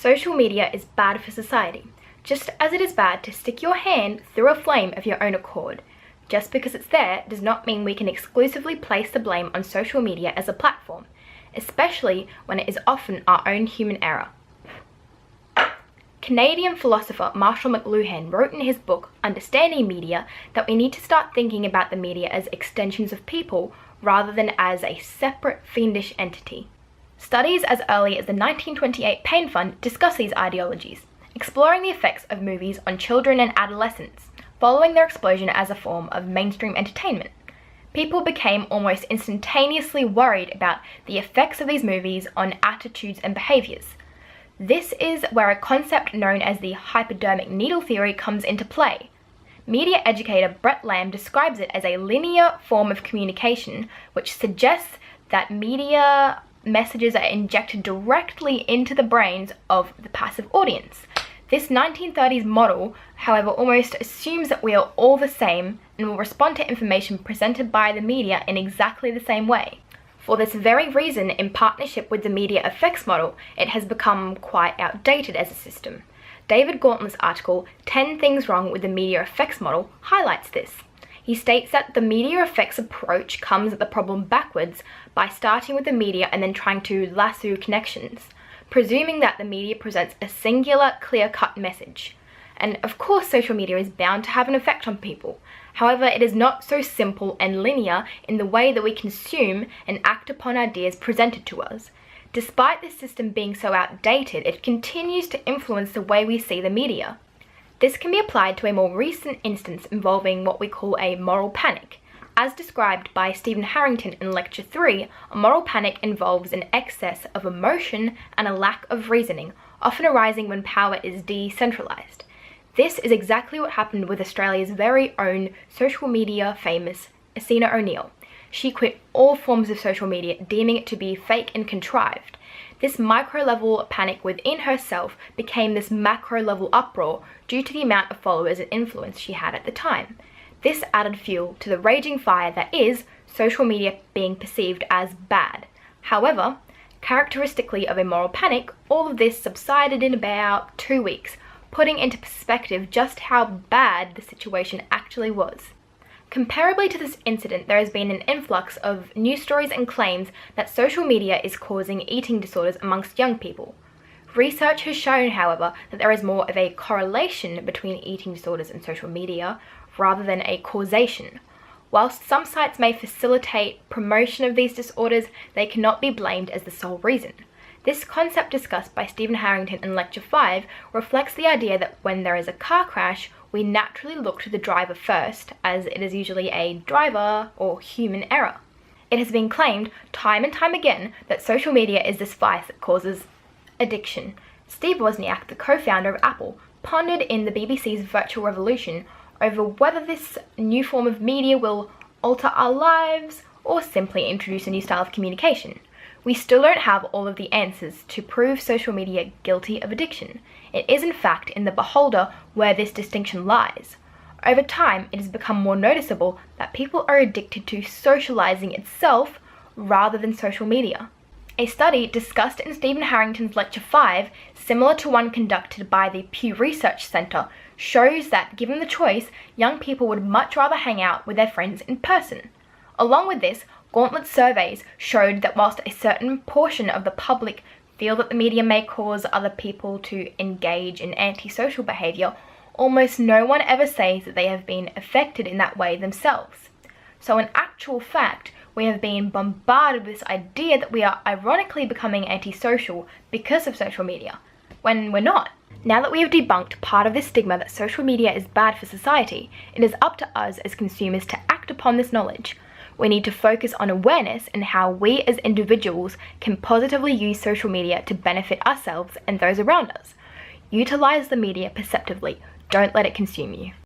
Social media is bad for society, just as it is bad to stick your hand through a flame of your own accord. Just because it's there does not mean we can exclusively place the blame on social media as a platform, especially when it is often our own human error. Canadian philosopher Marshall McLuhan wrote in his book Understanding Media that we need to start thinking about the media as extensions of people rather than as a separate fiendish entity. Studies as early as the 1928 Pain Fund discuss these ideologies, exploring the effects of movies on children and adolescents, following their explosion as a form of mainstream entertainment. People became almost instantaneously worried about the effects of these movies on attitudes and behaviours. This is where a concept known as the hypodermic needle theory comes into play. Media educator Brett Lamb describes it as a linear form of communication, which suggests that media messages are injected directly into the brains of the passive audience. This 1930s model, however, almost assumes that we are all the same and will respond to information presented by the media in exactly the same way. For this very reason, in partnership with the media effects model, it has become quite outdated as a system. David Gauntlet's article, 10 Things Wrong with the Media Effects Model, highlights this. He states that the media effects approach comes at the problem backwards by starting with the media and then trying to lasso connections, presuming that the media presents a singular, clear-cut message. And of course social media is bound to have an effect on people. However, it is not so simple and linear in the way that we consume and act upon ideas presented to us. Despite this system being so outdated, it continues to influence the way we see the media. This can be applied to a more recent instance involving what we call a moral panic. As described by Stephen Harrington in Lecture 3, a moral panic involves an excess of emotion and a lack of reasoning, often arising when power is decentralized. This is exactly what happened with Australia's very own social media famous Essena O'Neill. She quit all forms of social media, deeming it to be fake and contrived. This micro-level panic within herself became this macro-level uproar due to the amount of followers and influence she had at the time. This added fuel to the raging fire that is social media being perceived as bad. However, characteristically of a moral panic, all of this subsided in about 2 weeks, putting into perspective just how bad the situation actually was. Comparably to this incident, there has been an influx of news stories and claims that social media is causing eating disorders amongst young people. Research has shown, however, that there is more of a correlation between eating disorders and social media rather than a causation. Whilst some sites may facilitate promotion of these disorders, they cannot be blamed as the sole reason. This concept discussed by Stephen Harrington in Lecture 5 reflects the idea that when there is a car crash, we naturally look to the driver first, as it is usually a driver or human error. It has been claimed time and time again that social media is this vice that causes addiction. Steve Wozniak, the co-founder of Apple, pondered in the BBC's Virtual Revolution over whether this new form of media will alter our lives or simply introduce a new style of communication. We still don't have all of the answers to prove social media guilty of addiction. It is in fact in the beholder where this distinction lies. Over time, it has become more noticeable that people are addicted to socializing itself rather than social media. A study discussed in Stephen Harrington's Lecture 5, similar to one conducted by the Pew Research Center, shows that given the choice, young people would much rather hang out with their friends in person. Along with this, Gauntlet surveys showed that whilst a certain portion of the public feel that the media may cause other people to engage in antisocial behaviour, almost no one ever says that they have been affected in that way themselves. So in actual fact, we have been bombarded with this idea that we are ironically becoming antisocial because of social media, when we're not. Now that we have debunked part of this stigma that social media is bad for society, it is up to us as consumers to act upon this knowledge. We need to focus on awareness and how we as individuals can positively use social media to benefit ourselves and those around us. Utilize the media perceptively. Don't let it consume you.